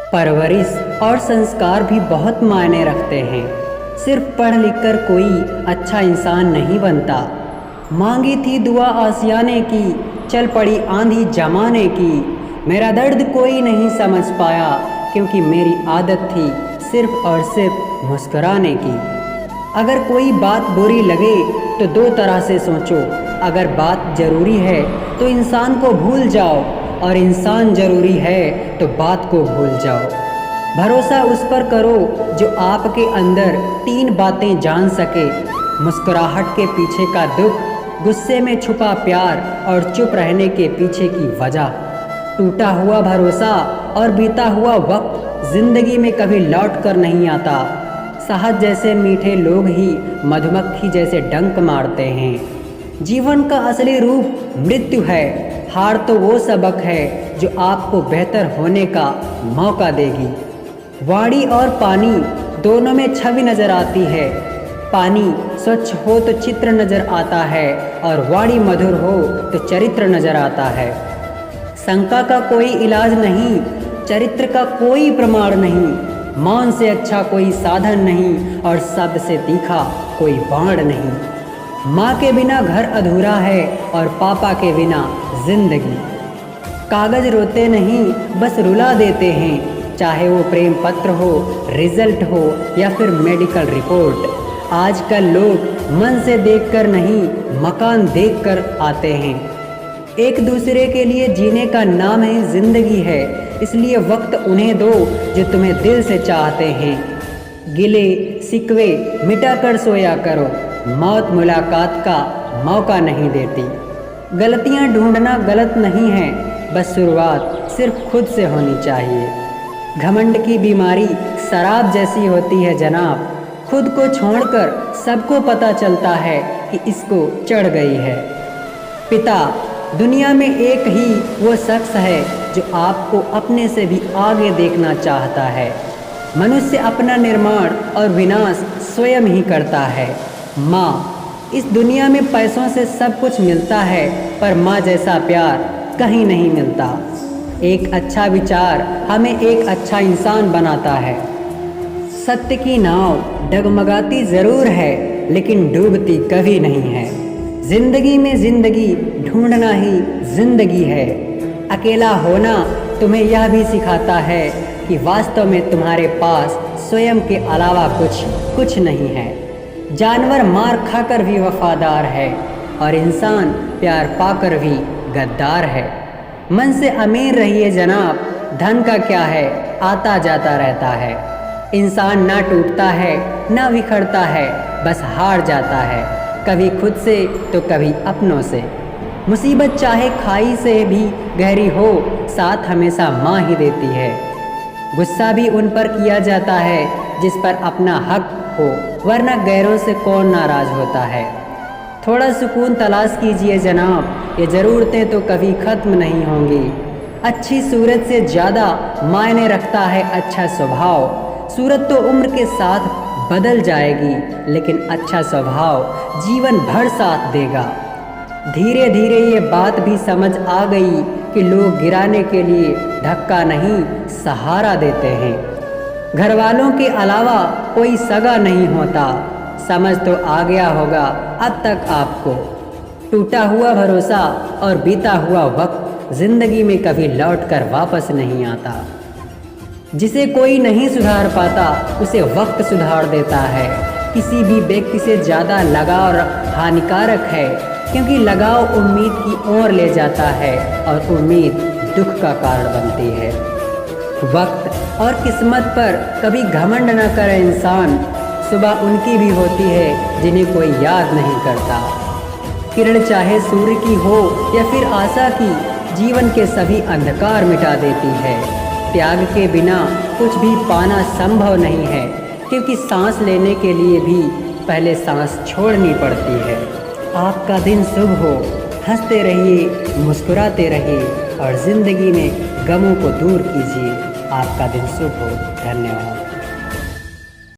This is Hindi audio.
परवरिश और संस्कार भी बहुत मायने रखते हैं। सिर्फ पढ़ लिख कर कोई अच्छा इंसान नहीं बनता। मांगी थी दुआ आसियाने की, चल पड़ी आंधी जमाने की। मेरा दर्द कोई नहीं समझ पाया, क्योंकि मेरी आदत थी सिर्फ और सिर्फ मुस्कुराने की। अगर कोई बात बुरी लगे तो दो तरह से सोचो। अगर बात ज़रूरी है तो इंसान को भूल जाओ, और इंसान ज़रूरी है तो बात को भूल जाओ। भरोसा उस पर करो जो आपके अंदर तीन बातें जान सके: मुस्कुराहट के पीछे का दुख, गुस्से में छुपा प्यार, और चुप रहने के पीछे की वजह। टूटा हुआ भरोसा और बीता हुआ वक्त ज़िंदगी में कभी लौट कर नहीं आता। शहद जैसे मीठे लोग ही मधुमक्खी जैसे डंक मारते हैं। जीवन का असली रूप मृत्यु है। हार तो वो सबक है जो आपको बेहतर होने का मौका देगी। वाणी और पानी दोनों में छवि नज़र आती है। पानी स्वच्छ हो तो चित्र नज़र आता है, और वाणी मधुर हो तो चरित्र नज़र आता है। शंका का कोई इलाज नहीं, चरित्र का कोई प्रमाण नहीं। मौन से अच्छा कोई साधन नहीं, और शब्द से तीखा कोई बाण नहीं। माँ के बिना घर अधूरा है, और पापा के बिना जिंदगी। कागज़ रोते नहीं, बस रुला देते हैं। चाहे वो प्रेम पत्र हो, रिजल्ट हो, या फिर मेडिकल रिपोर्ट। आजकल लोग मन से देखकर नहीं, मकान देखकर आते हैं। एक दूसरे के लिए जीने का नाम ही जिंदगी है, इसलिए वक्त उन्हें दो जो तुम्हें दिल से चाहते हैं। गिले शिकवे मिटा कर सोया करो, मौत मुलाकात का मौका नहीं देती। गलतियां ढूंढना गलत नहीं है, बस शुरुआत सिर्फ खुद से होनी चाहिए। घमंड की बीमारी शराब जैसी होती है जनाब। खुद को छोड़कर सबको पता चलता है कि इसको चढ़ गई है। पिता, दुनिया में एक ही वो शख्स है जो आपको अपने से भी आगे देखना चाहता है। मनुष्य अपना निर्माण और विनाश स्वयं ही करता है। माँ, इस दुनिया में पैसों से सब कुछ मिलता है, पर माँ जैसा प्यार कहीं नहीं मिलता। एक अच्छा विचार हमें एक अच्छा इंसान बनाता है। सत्य की नाव डगमगाती ज़रूर है, लेकिन डूबती कभी नहीं है। जिंदगी में जिंदगी ढूंढना ही जिंदगी है। अकेला होना तुम्हें यह भी सिखाता है कि वास्तव में तुम्हारे पास स्वयं के अलावा कुछ नहीं है। जानवर मार खाकर भी वफादार है, और इंसान प्यार पाकर भी गद्दार है। मन से अमीर रहिए जनाब, धन का क्या है, आता जाता रहता है। इंसान ना टूटता है ना बिखरता है, बस हार जाता है, कभी खुद से तो कभी अपनों से। मुसीबत चाहे खाई से भी गहरी हो, साथ हमेशा माँ ही देती है। गुस्सा भी उन पर किया जाता है जिस पर अपना हक हो, वरना गैरों से कौन नाराज़ होता है। थोड़ा सुकून तलाश कीजिए जनाब, ये ज़रूरतें तो कभी ख़त्म नहीं होंगी। अच्छी सूरत से ज़्यादा मायने रखता है अच्छा स्वभाव। सूरत तो उम्र के साथ बदल जाएगी, लेकिन अच्छा स्वभाव जीवन भर साथ देगा। धीरे धीरे ये बात भी समझ आ गई कि लोग गिराने के लिए धक्का नहीं, सहारा देते हैं। घर वालों के अलावा कोई सगा नहीं होता। समझ तो आ गया होगा अब तक आपको। टूटा हुआ भरोसा और बीता हुआ वक्त ज़िंदगी में कभी लौट कर वापस नहीं आता। जिसे कोई नहीं सुधार पाता, उसे वक्त सुधार देता है। किसी भी व्यक्ति से ज़्यादा लगाव हानिकारक है, क्योंकि लगाव उम्मीद की ओर ले जाता है, और उम्मीद दुख का कारण बनती है। वक्त और किस्मत पर कभी घमंड न करे इंसान। सुबह उनकी भी होती है जिन्हें कोई याद नहीं करता। किरण चाहे सूर्य की हो या फिर आशा की, जीवन के सभी अंधकार मिटा देती है। त्याग के बिना कुछ भी पाना संभव नहीं है, क्योंकि सांस लेने के लिए भी पहले सांस छोड़नी पड़ती है। आपका दिन शुभ हो, हंसते रहिए, मुस्कुराते रहिए, और ज़िंदगी में गमों को दूर कीजिए। आपका दिन शुभ हो। धन्यवाद।